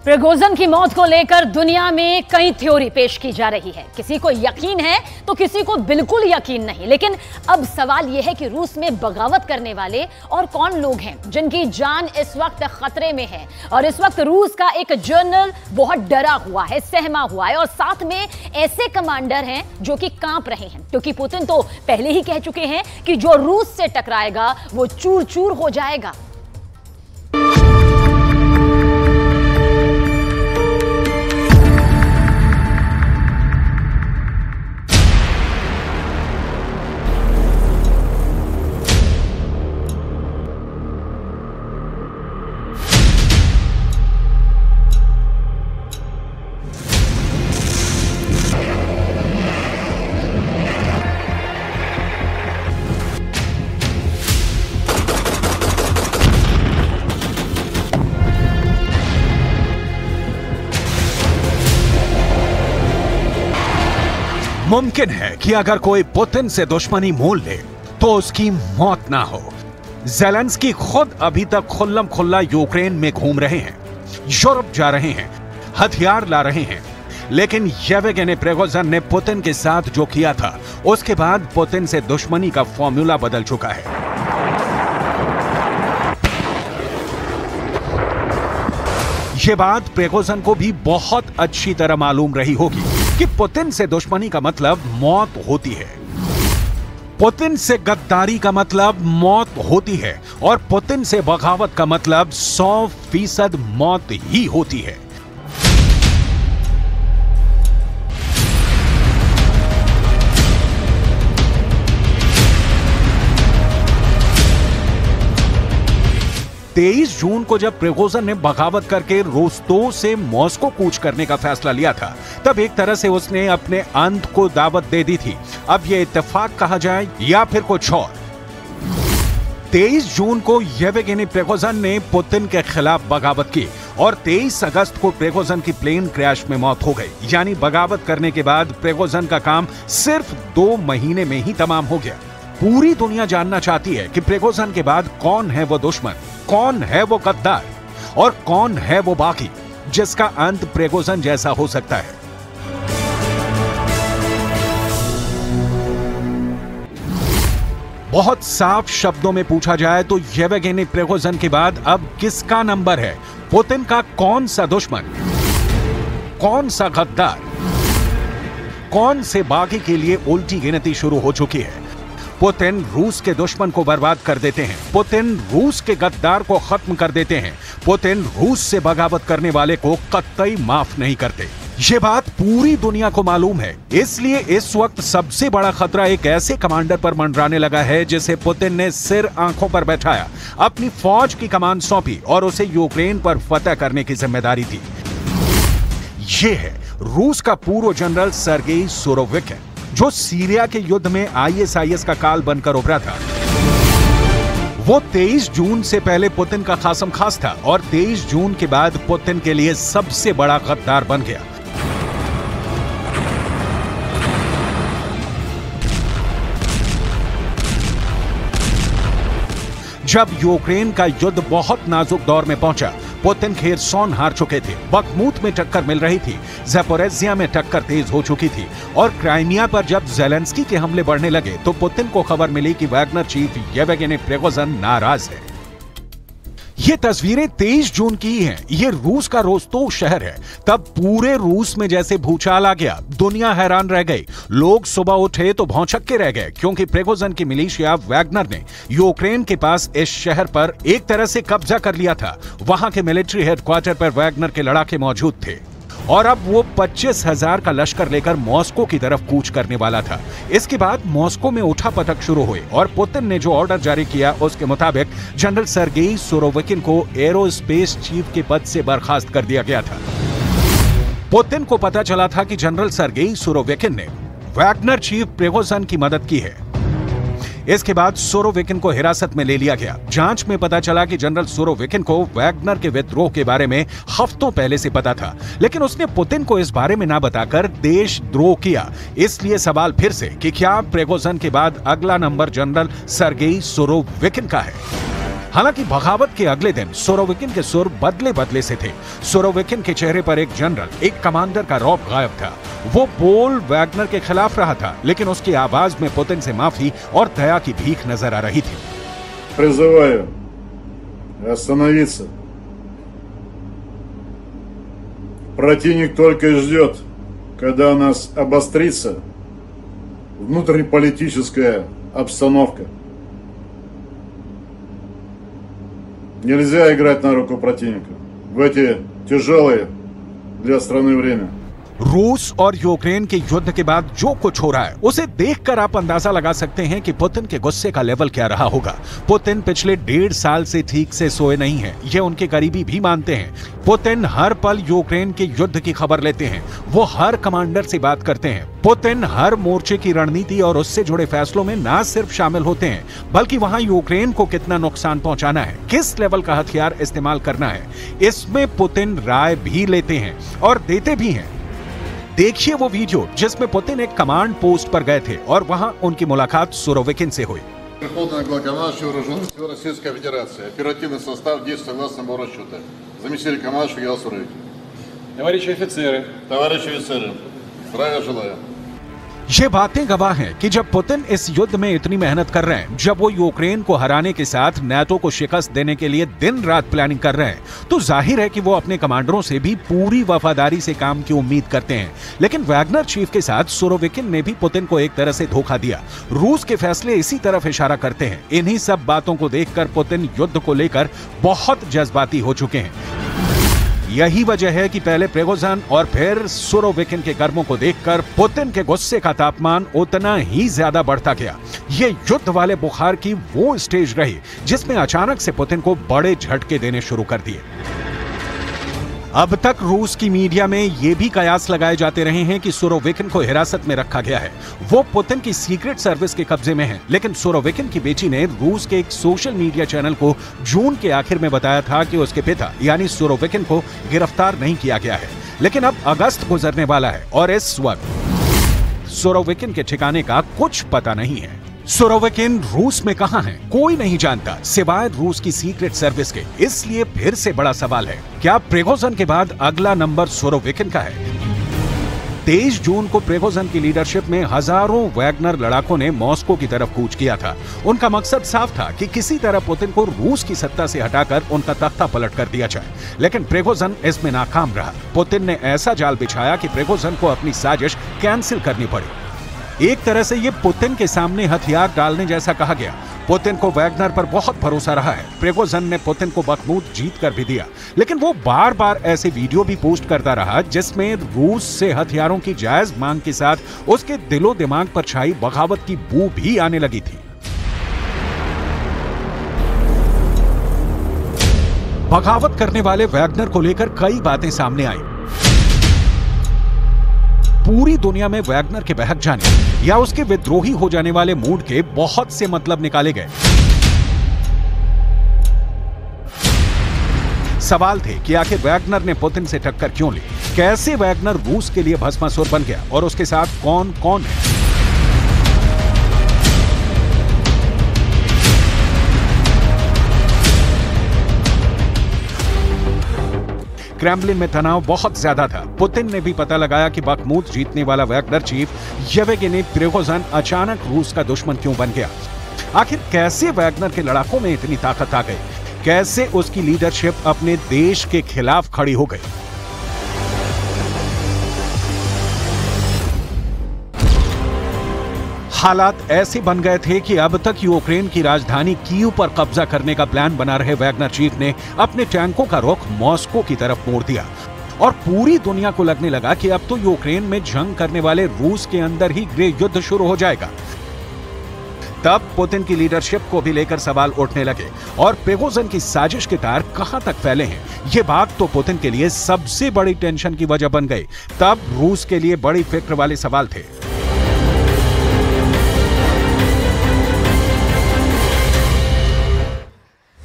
Prigozhin की मौत को लेकर दुनिया में कई थ्योरी पेश की जा रही है। किसी को यकीन है तो किसी को बिल्कुल यकीन नहीं। लेकिन अब सवाल यह है कि रूस में बगावत करने वाले और कौन लोग हैं जिनकी जान इस वक्त खतरे में है। और इस वक्त रूस का एक जनरल बहुत डरा हुआ है, सहमा हुआ है, और साथ में ऐसे कमांडर हैं जो कि कांप रहे हैं, क्योंकि पुतिन तो पहले ही कह चुके हैं कि जो रूस से टकराएगा वो चूर चूर हो जाएगा। मुमकिन है कि अगर कोई पुतिन से दुश्मनी मोल ले तो उसकी मौत ना हो। ज़ेलेंस्की खुद अभी तक खुल्लम खुल्ला यूक्रेन में घूम रहे हैं, यूरोप जा रहे हैं, हथियार ला रहे हैं। लेकिन येवगेनी प्रिगोजिन ने पुतिन के साथ जो किया था, उसके बाद पुतिन से दुश्मनी का फॉर्मूला बदल चुका है। यह बात प्रिगोजिन को भी बहुत अच्छी तरह मालूम रही होगी कि पुतिन से दुश्मनी का मतलब मौत होती है, पुतिन से गद्दारी का मतलब मौत होती है, और पुतिन से बगावत का मतलब 100% मौत ही होती है। तेईस जून को जब प्रिगोजिन ने बगावत करके रोस्तोव से मॉस्को कूच करने का फैसला लिया था, तब एक तरह से उसने अपने अंत को दावत दे दी थी। अब यह इत्तेफाक कहा जाए या फिर कुछ और। 23 जून को येवगेनी प्रिगोजिन ने पुतिन के खिलाफ बगावत की और 23 अगस्त को प्रिगोजिन की प्लेन क्रैश में मौत हो गई। यानी बगावत करने के बाद प्रिगोजिन का काम सिर्फ 2 महीने में ही तमाम हो गया। पूरी दुनिया जानना चाहती है कि प्रिगोजिन के बाद कौन है वो दुश्मन, कौन है वो गद्दार, और कौन है वो बाकी जिसका अंत प्रिगोजिन जैसा हो सकता है। बहुत साफ शब्दों में पूछा जाए तो येवगेनी प्रिगोजिन के बाद अब किसका नंबर है? पुतिन का कौन सा दुश्मन, कौन सा गद्दार, कौन से बाकी के लिए उल्टी गिनती शुरू हो चुकी है। पुतिन रूस के दुश्मन को बर्बाद कर देते हैं, पुतिन रूस के गद्दार को खत्म कर देते हैं, पुतिन रूस से बगावत करने वाले को कतई माफ नहीं करते। ये बात पूरी दुनिया को मालूम है। इसलिए इस वक्त सबसे बड़ा खतरा एक ऐसे कमांडर पर मंडराने लगा है जिसे पुतिन ने सिर आंखों पर बैठाया, अपनी फौज की कमान सौंपी और उसे यूक्रेन पर फतह करने की जिम्मेदारी दी। ये है रूस का पूर्व जनरल सर्गेई सुरोविकिन, जो सीरिया के युद्ध में ISIS का काल बनकर उभरा था। वो 23 जून से पहले पुतिन का खासम खास था और 23 जून के बाद पुतिन के लिए सबसे बड़ा गद्दार बन गया। जब यूक्रेन का युद्ध बहुत नाजुक दौर में पहुंचा, पुतिन खेरसोन हार चुके थे, बखमूत में टक्कर मिल रही थी, ज़पोरिज़िया में टक्कर तेज हो चुकी थी, और क्राइमिया पर जब ज़ेलेंस्की के हमले बढ़ने लगे तो पुतिन को खबर मिली कि वैगनर चीफ येवगेनी प्रिगोजिन नाराज है। ये तस्वीरें 23 जून की ही हैं। ये रूस का रोस्तोव शहर है। तब पूरे रूस में जैसे भूचाल आ गया, दुनिया हैरान रह गई। लोग सुबह उठे तो भौंचक के रह गए, क्योंकि प्रिगोजिन की मिलिशिया वैगनर ने यूक्रेन के पास इस शहर पर एक तरह से कब्जा कर लिया था। वहां के मिलिट्री हेडक्वार्टर पर वैगनर के लड़ाके मौजूद थे और अब वो 25,000 का लश्कर लेकर मॉस्को की तरफ कूच करने वाला था। इसके बाद मॉस्को में उठापटक शुरू हुई और पुतिन ने जो ऑर्डर जारी किया उसके मुताबिक जनरल सर्गेई सुरोविकिन को एरोस्पेस चीफ के पद से बर्खास्त कर दिया गया था। पुतिन को पता चला था कि जनरल सर्गेई सुरोविकिन ने वैगनर चीफ प्रिगोजिन की मदद की है। इसके बाद सुरोविकिन को हिरासत में ले लिया गया। जांच में पता चला कि जनरल सुरोविकिन को वैगनर के विद्रोह के बारे में हफ्तों पहले से पता था, लेकिन उसने पुतिन को इस बारे में ना बताकर देशद्रोह किया। इसलिए सवाल फिर से कि क्या प्रिगोजिन के बाद अगला नंबर जनरल सर्गेई सुरोविकिन का है? हालांकि बगावत के अगले दिन सुरोविकिन के सुर बदले बदले से थे। सुरोविकिन के चेहरे पर एक जनरल, एक कमांडर का रौब गायब था। वो बोल वैगनर के खिलाफ रहा था, लेकिन उसकी आवाज में पुतिन से माफी और दया की भीख नजर आ रही थी। Призываю остановиться. Противник только и ждет, когда у нас обострится внутреннеполитическая обстановка. Нельзя играть на руку противника в эти тяжелые для страны время. रूस और यूक्रेन के युद्ध के बाद जो कुछ हो रहा है उसे देखकर आप अंदाजा लगा सकते हैं कि पुतिन के गुस्से का लेवल क्या रहा होगा। पुतिन पिछले 1.5 साल से ठीक से सोए नहीं हैं, ये उनके करीबी भी मानते हैं। पुतिन हर पल यूक्रेन के युद्ध की खबर लेते हैं, वो हर कमांडर से बात करते हैं। पुतिन हर मोर्चे की रणनीति और उससे जुड़े फैसलों में न सिर्फ शामिल होते हैं, बल्कि वहां यूक्रेन को कितना नुकसान पहुंचाना है, किस लेवल का हथियार इस्तेमाल करना है, इसमें पुतिन राय भी लेते हैं और देते भी हैं। देखिए वो वीडियो जिसमें पुतिन एक कमांड पोस्ट पर गए थे और वहां उनकी मुलाकात सुरोविकिन से हुई। Верховный главнокомандующий вооруженных сил Российской Федерации. Оперативный состав действует согласно моего расчета. Заместитель командующего генерал Суровикин. Товарищи офицеры, здравия желаю. ये बातें गवाह हैं कि जब पुतिन इस युद्ध में इतनी मेहनत कर रहे हैं, जब वो यूक्रेन को हराने के साथ नाटो को शिकस्त देने के लिए दिन रात प्लानिंग कर रहे हैं, तो जाहिर है कि वो अपने कमांडरों से भी पूरी वफादारी से काम की उम्मीद करते हैं। लेकिन वैगनर चीफ के साथ सुरोविकिन ने भी पुतिन को एक तरह से धोखा दिया। रूस के फैसले इसी तरफ इशारा करते हैं। इन्हीं सब बातों को देखकर पुतिन युद्ध को लेकर बहुत जज्बाती हो चुके हैं। यही वजह है कि पहले प्रिगोजिन और फिर सुरोविकिन के कर्मों को देखकर पुतिन के गुस्से का तापमान उतना ही ज्यादा बढ़ता गया। ये युद्ध वाले बुखार की वो स्टेज रही जिसमें अचानक से पुतिन को बड़े झटके देने शुरू कर दिए। अब तक रूस की मीडिया में ये भी कयास लगाए जाते रहे हैं कि सुरोविकिन को हिरासत में रखा गया है, वो पुतिन की सीक्रेट सर्विस के कब्जे में है। लेकिन सुरोविकिन की बेटी ने रूस के एक सोशल मीडिया चैनल को जून के आखिर में बताया था कि उसके पिता यानी सुरोविकिन को गिरफ्तार नहीं किया गया है। लेकिन अब अगस्त गुजरने वाला है और इस वक्त सुरोविकिन के ठिकाने का कुछ पता नहीं है। सुरोविकिन रूस में कहां है कोई नहीं जानता सिवाय रूस की सीक्रेट सर्विस के। इसलिए फिर से बड़ा सवाल है, क्या प्रिगोजिन के बाद अगला नंबर सुरोविकिन का है? 23 जून को प्रिगोजिन की लीडरशिप में हजारों वैगनर लड़ाकों ने मॉस्को की तरफ कूच किया था। उनका मकसद साफ था कि किसी तरह पुतिन को रूस की सत्ता से हटाकर उनका तख्ता पलट कर दिया जाए। लेकिन प्रिगोजिन इसमें नाकाम रहा। पुतिन ने ऐसा जाल बिछाया कि प्रिगोजिन को अपनी साजिश कैंसिल करनी पड़ी। एक तरह से ये पुतिन के सामने हथियार डालने जैसा कहा गया। पुतिन को वैगनर पर बहुत भरोसा रहा है। प्रिगोजिन ने पुतिन को बखमूत जीत कर भी दिया, लेकिन वो बार बार ऐसे वीडियो भी पोस्ट करता रहा जिसमें रूस से हथियारों की जायज मांग के साथ उसके दिलो दिमाग पर छाई बगावत की बू भी आने लगी थी। बगावत करने वाले वैगनर को लेकर कई बातें सामने आई। पूरी दुनिया में वैगनर के बहक जाने या उसके विद्रोही हो जाने वाले मूड के बहुत से मतलब निकाले गए। सवाल थे कि आखिर वैगनर ने पुतिन से टक्कर क्यों ली, कैसे वैगनर रूस के लिए भस्मासुर बन गया और उसके साथ कौन कौन है। क्रेमलिन में तनाव बहुत ज्यादा था। पुतिन ने भी पता लगाया कि बखमूत जीतने वाला वैगनर चीफ येवगेनी प्रिगोजिन अचानक रूस का दुश्मन क्यों बन गया। आखिर कैसे वैगनर के लड़ाकों में इतनी ताकत आ गई, कैसे उसकी लीडरशिप अपने देश के खिलाफ खड़ी हो गई। हालात ऐसे बन गए थे कि अब तक यूक्रेन की राजधानी कीव पर कब्जा करने का प्लान बना रहे वैगनर चीफ ने अपने टैंकों का रुख मॉस्को की तरफ मोड़ दिया और पूरी दुनिया को लगने लगा कि अब तो यूक्रेन में जंग करने वाले रूस के अंदर ही गृह युद्ध शुरू हो जाएगा। तब पुतिन की लीडरशिप को भी लेकर सवाल उठने लगे और प्रिगोजिन की साजिश के तार कहां तक फैले हैं, ये बात तो पुतिन के लिए सबसे बड़ी टेंशन की वजह बन गई। तब रूस के लिए बड़ी फिक्र वाले सवाल थे,